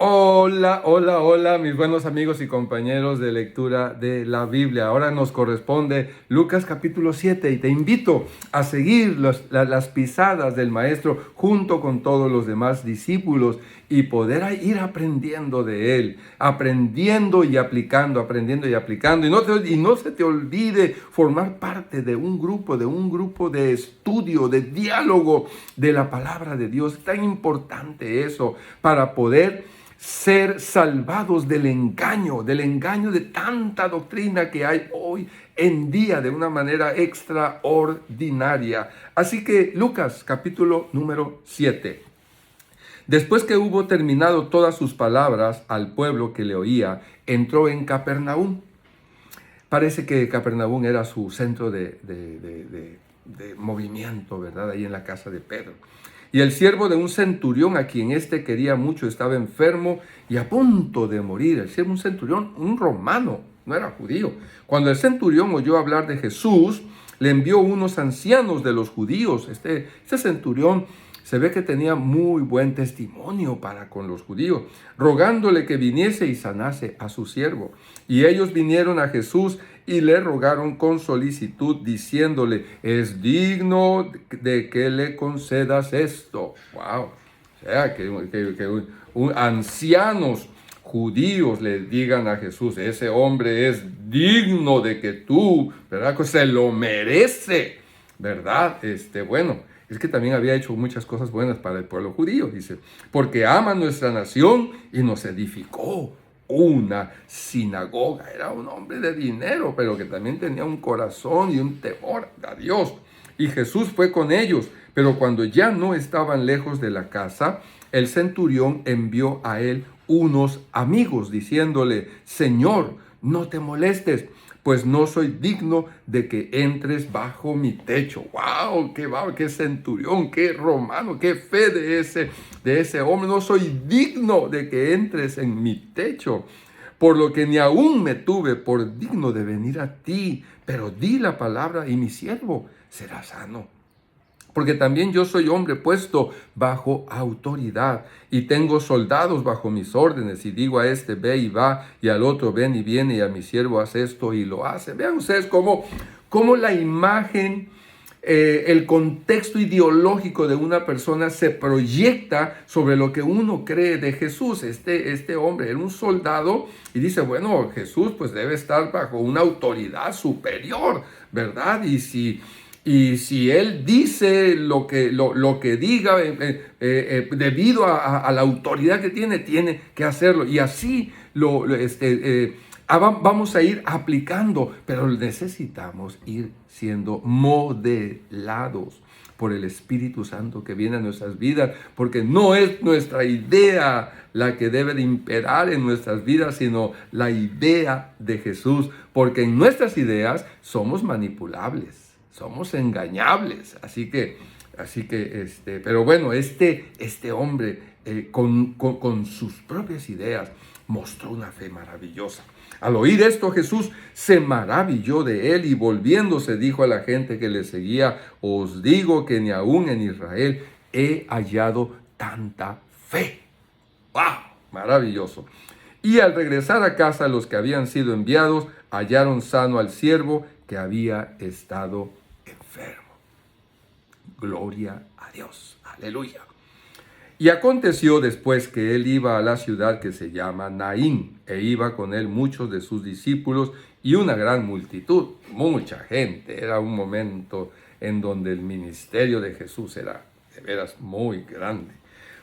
Hola, hola, hola, mis buenos amigos y compañeros de lectura de la Biblia. Ahora nos corresponde Lucas capítulo 7 y te invito a seguir las pisadas del Maestro junto con todos los demás discípulos y poder ir aprendiendo de él, aprendiendo y aplicando, aprendiendo y aplicando. Y no se te olvide formar parte de un grupo de estudio, de diálogo de la palabra de Dios. Es tan importante eso para poder ser salvados del engaño de tanta doctrina que hay hoy en día de una manera extraordinaria. Así que Lucas capítulo número 7. Después que hubo terminado todas sus palabras al pueblo que le oía, entró en Capernaum. Parece que Capernaum era su centro de movimiento, ¿verdad? Ahí en la casa de Pedro. Y el siervo de un centurión a quien éste quería mucho estaba enfermo y a punto de morir. El siervo, un centurión, un romano, no era judío. Cuando el centurión oyó hablar de Jesús, le envió unos ancianos de los judíos. Este centurión se ve que tenía muy buen testimonio para con los judíos, rogándole que viniese y sanase a su siervo. Y ellos vinieron a Jesús y le rogaron con solicitud, diciéndole, es digno de que le concedas esto. ¡Wow! O sea, ancianos judíos le digan a Jesús, ese hombre es digno de que tú, ¿verdad? Que se lo merece, ¿verdad? Bueno, es que también había hecho muchas cosas buenas para el pueblo judío, dice, porque ama nuestra nación y nos edificó una sinagoga. Era un hombre de dinero, pero que también tenía un corazón y un temor a Dios. Y Jesús fue con ellos, pero cuando ya no estaban lejos de la casa, el centurión envió a él unos amigos, diciéndole, Señor, no te molestes, pues no soy digno de que entres bajo mi techo. ¡Wow! ¡Qué centurión! ¡Qué romano! ¡Qué fe de ese hombre! No soy digno de que entres en mi techo, por lo que ni aún me tuve por digno de venir a ti, pero di la palabra y mi siervo será sano. Porque también yo soy hombre puesto bajo autoridad y tengo soldados bajo mis órdenes y digo a este ve y va y al otro ven y viene y a mi siervo hace esto y lo hace. Vean ustedes cómo la imagen, el contexto ideológico de una persona se proyecta sobre lo que uno cree de Jesús. Este hombre era un soldado y dice, bueno, Jesús pues debe estar bajo una autoridad superior, ¿verdad? Y si él dice lo que diga, debido a la autoridad que tiene que hacerlo. Y así vamos a ir aplicando, pero necesitamos ir siendo modelados por el Espíritu Santo que viene a nuestras vidas, porque no es nuestra idea la que debe de imperar en nuestras vidas, sino la idea de Jesús, porque en nuestras ideas somos manipulables. Somos engañables, pero bueno, este hombre con sus propias ideas mostró una fe maravillosa. Al oír esto, Jesús se maravilló de él y volviéndose dijo a la gente que le seguía, os digo que ni aún en Israel he hallado tanta fe. ¡Wow! Maravilloso. Y al regresar a casa, los que habían sido enviados hallaron sano al siervo que había estado enfermo. Gloria a Dios. Aleluya. Y aconteció después que él iba a la ciudad que se llama Naín, e iba con él muchos de sus discípulos y una gran multitud, mucha gente. Era un momento en donde el ministerio de Jesús era de veras muy grande.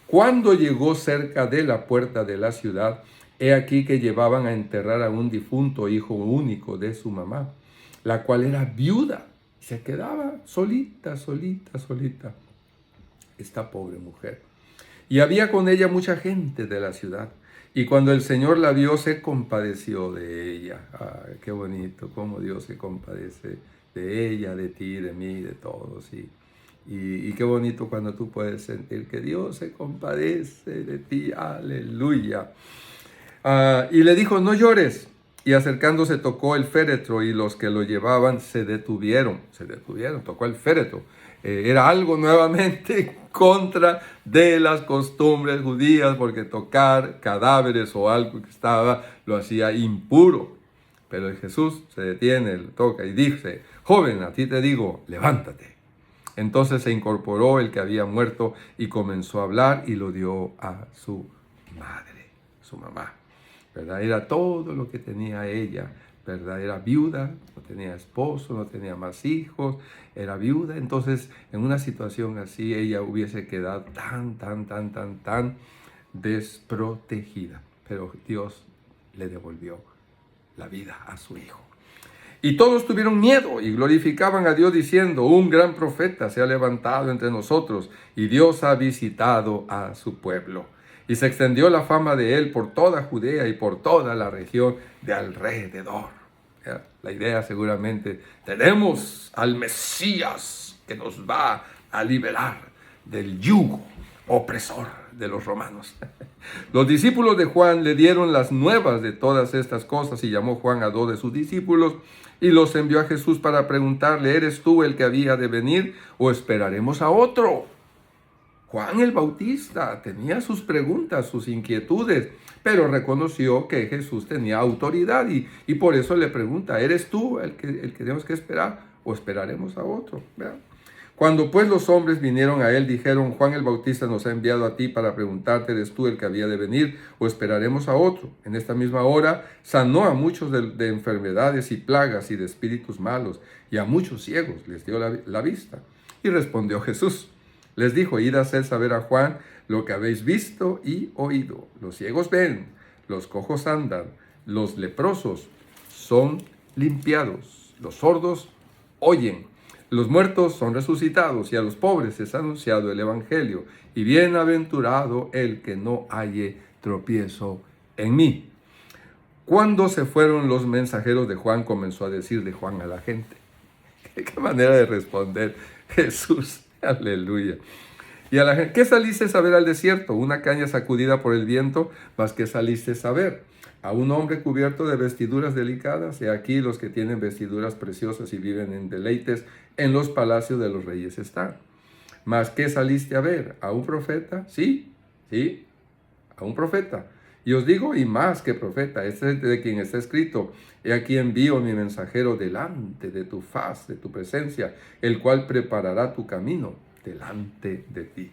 Cuando llegó cerca de la puerta de la ciudad, he aquí que llevaban a enterrar a un difunto hijo único de su mamá, la cual era viuda. Se quedaba solita esta pobre mujer. Y había con ella mucha gente de la ciudad. Y cuando el Señor la vio, se compadeció de ella. Ay, qué bonito, cómo Dios se compadece de ella, de ti, de mí, de todos. Y qué bonito cuando tú puedes sentir que Dios se compadece de ti. Aleluya. Y le dijo, no llores. Y acercándose tocó el féretro y los que lo llevaban se detuvieron, tocó el féretro. era algo nuevamente contra de las costumbres judías, porque tocar cadáveres o algo que estaba lo hacía impuro. Pero Jesús se detiene, lo toca y dice: joven, a ti te digo, levántate. Entonces se incorporó el que había muerto y comenzó a hablar y lo dio a su madre, su mamá, ¿verdad? Era todo lo que tenía ella, ¿verdad? Era viuda, no tenía esposo, no tenía más hijos, era viuda. Entonces, en una situación así, ella hubiese quedado tan desprotegida. Pero Dios le devolvió la vida a su hijo. Y todos tuvieron miedo y glorificaban a Dios diciendo: un gran profeta se ha levantado entre nosotros y Dios ha visitado a su pueblo. Y se extendió la fama de él por toda Judea y por toda la región de alrededor. La idea seguramente: tenemos al Mesías que nos va a liberar del yugo opresor de los romanos. Los discípulos de Juan le dieron las nuevas de todas estas cosas y llamó Juan a 2 de sus discípulos y los envió a Jesús para preguntarle: ¿eres tú el que había de venir o esperaremos a otro? Juan el Bautista tenía sus preguntas, sus inquietudes, pero reconoció que Jesús tenía autoridad y por eso le pregunta: ¿eres tú el que tenemos que esperar o esperaremos a otro? ¿Vean? Cuando pues los hombres vinieron a él, dijeron: Juan el Bautista nos ha enviado a ti para preguntarte: ¿eres tú el que había de venir o esperaremos a otro? En esta misma hora sanó a muchos de enfermedades y plagas y de espíritus malos, y a muchos ciegos les dio la vista. Y respondió Jesús, les dijo: id a hacer saber a Juan lo que habéis visto y oído. Los ciegos ven, los cojos andan, los leprosos son limpiados, los sordos oyen, los muertos son resucitados, y a los pobres es anunciado el evangelio. Y bienaventurado el que no halle tropiezo en mí. Cuando se fueron los mensajeros de Juan, comenzó a decir de Juan a la gente. Qué manera de responder Jesús. Aleluya. Y a la gente: ¿qué saliste a ver al desierto? ¿Una caña sacudida por el viento? ¿Mas qué saliste a ver? ¿A un hombre cubierto de vestiduras delicadas? He aquí los que tienen vestiduras preciosas y viven en deleites, en los palacios de los reyes están. ¿Mas qué saliste a ver? ¿A un profeta? Sí, a un profeta. Y os digo, y más que profeta, este es de quien está escrito: he aquí envío mi mensajero delante de tu faz, de tu presencia, el cual preparará tu camino delante de ti.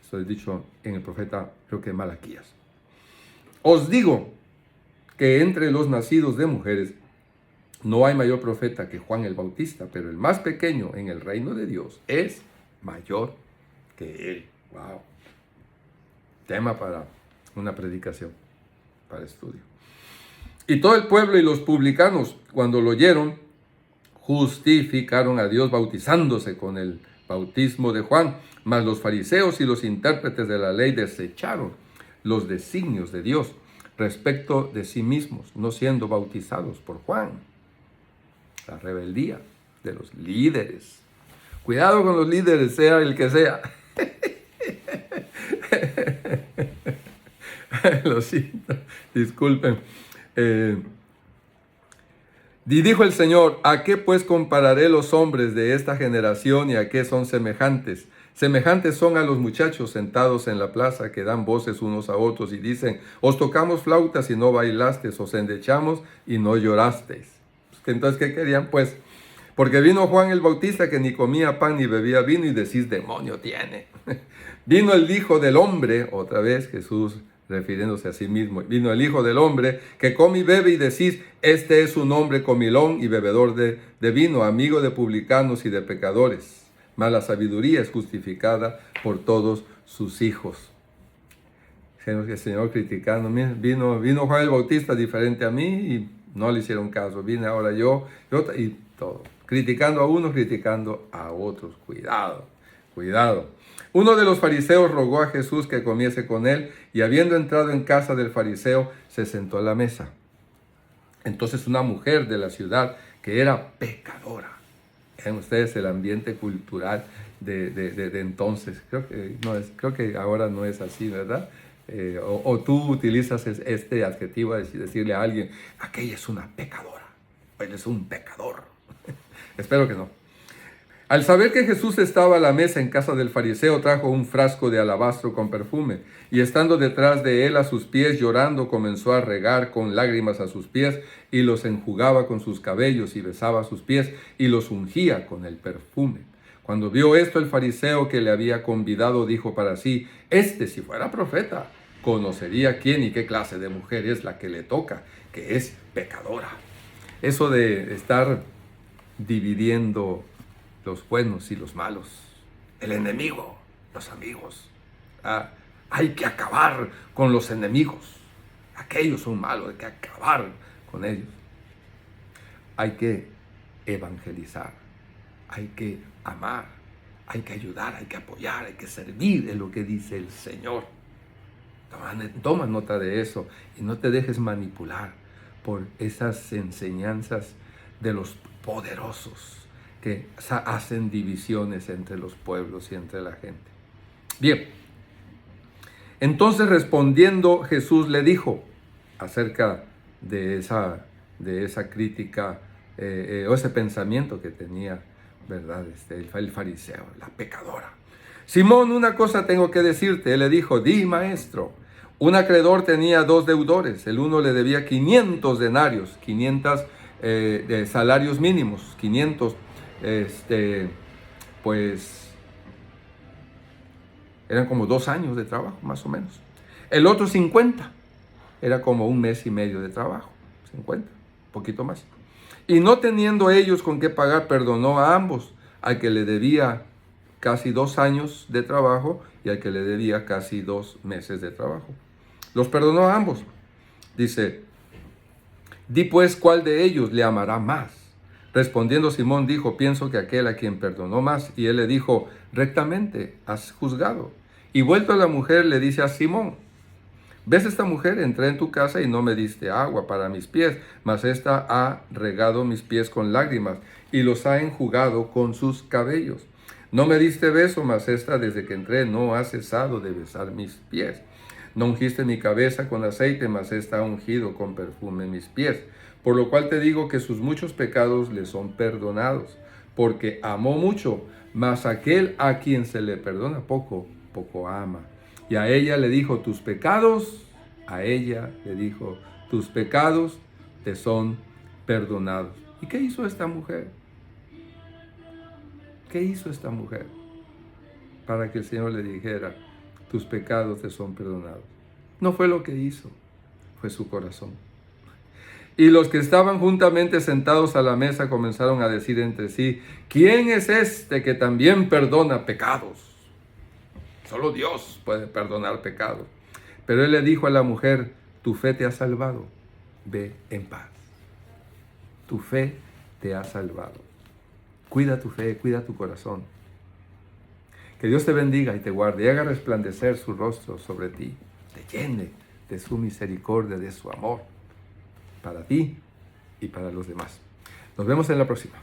Esto es dicho en el profeta, creo que Malaquías. Os digo que entre los nacidos de mujeres no hay mayor profeta que Juan el Bautista, pero el más pequeño en el reino de Dios es mayor que él. Wow. Tema para una predicación, para estudio. Y todo el pueblo y los publicanos, cuando lo oyeron, justificaron a Dios bautizándose con el bautismo de Juan. Mas los fariseos y los intérpretes de la ley desecharon los designios de Dios respecto de sí mismos, no siendo bautizados por Juan. La rebeldía de los líderes. Cuidado con los líderes, sea el que sea. Lo siento, disculpen. Y dijo el Señor: ¿a qué pues compararé los hombres de esta generación y a qué son semejantes? Semejantes son a los muchachos sentados en la plaza, que dan voces unos a otros y dicen: os tocamos flautas y no bailasteis, os endechamos y no llorasteis. Entonces, ¿qué querían? Pues, porque vino Juan el Bautista, que ni comía pan ni bebía vino, y decís: demonio tiene. Vino el Hijo del Hombre, otra vez Jesús refiriéndose a sí mismo: vino el Hijo del Hombre, que come y bebe, y decís: este es un hombre comilón y bebedor de vino, amigo de publicanos y de pecadores. Mas la sabiduría es justificada por todos sus hijos. El Señor criticando: vino Juan el Bautista diferente a mí y no le hicieron caso. Vine ahora yo y todo. Criticando a unos, criticando a otros. Cuidado, cuidado. Uno de los fariseos rogó a Jesús que comiese con él, y habiendo entrado en casa del fariseo, se sentó a la mesa. Entonces una mujer de la ciudad, que era pecadora. Vean ustedes el ambiente cultural de entonces. Creo que ahora no es así, ¿verdad? O tú utilizas este adjetivo de decirle a alguien: aquella es una pecadora, él es un pecador. Espero que no. Al saber que Jesús estaba a la mesa en casa del fariseo, trajo un frasco de alabastro con perfume, y estando detrás de él a sus pies, llorando, comenzó a regar con lágrimas a sus pies, y los enjugaba con sus cabellos, y besaba sus pies, y los ungía con el perfume. Cuando vio esto, el fariseo que le había convidado dijo para sí: si fuera profeta, conocería quién y qué clase de mujer es la que le toca, que es pecadora. Eso de estar dividiendo los buenos y los malos, el enemigo, los amigos. Hay que acabar con los enemigos. Aquellos son malos, hay que acabar con ellos. Hay que evangelizar, hay que amar, hay que ayudar, hay que apoyar, hay que servir, es lo que dice el Señor. Toma nota de eso y no te dejes manipular por esas enseñanzas de los poderosos que hacen divisiones entre los pueblos y entre la gente. Bien, entonces respondiendo Jesús le dijo acerca de esa crítica o ese pensamiento que tenía, ¿verdad? El fariseo, la pecadora. Simón, una cosa tengo que decirte. Él le dijo: di, maestro. Un acreedor tenía 2 deudores. El uno le debía 500 denarios, 500 de salarios mínimos, 500, pues eran como 2 años de trabajo, más o menos. El otro 50, era como 1 mes y medio de trabajo, 50, un poquito más. Y no teniendo ellos con qué pagar, perdonó a ambos, al que le debía casi 2 años de trabajo y al que le debía casi 2 meses de trabajo. Los perdonó a ambos. Dice: di pues cuál de ellos le amará más. Respondiendo Simón dijo: pienso que aquel a quien perdonó más. Y él le dijo: rectamente has juzgado. Y vuelto a la mujer le dice a Simón: ¿ves esta mujer? Entré en tu casa y no me diste agua para mis pies, mas esta ha regado mis pies con lágrimas y los ha enjugado con sus cabellos. No me diste beso, mas esta desde que entré no ha cesado de besar mis pies. No ungiste mi cabeza con aceite, mas esta ha ungido con perfume mis pies. Por lo cual te digo que sus muchos pecados le son perdonados, porque amó mucho, mas aquel a quien se le perdona poco, poco ama. Y a ella le dijo: tus pecados te son perdonados. ¿Y qué hizo esta mujer? ¿Qué hizo esta mujer para que el Señor le dijera: tus pecados te son perdonados? No fue lo que hizo, fue su corazón. Y los que estaban juntamente sentados a la mesa comenzaron a decir entre sí: ¿quién es este que también perdona pecados? Solo Dios puede perdonar pecados. Pero él le dijo a la mujer: tu fe te ha salvado, ve en paz. Tu fe te ha salvado. Cuida tu fe, cuida tu corazón. Que Dios te bendiga y te guarde y haga resplandecer su rostro sobre ti, te llene de su misericordia, de su amor, para ti y para los demás. Nos vemos en la próxima.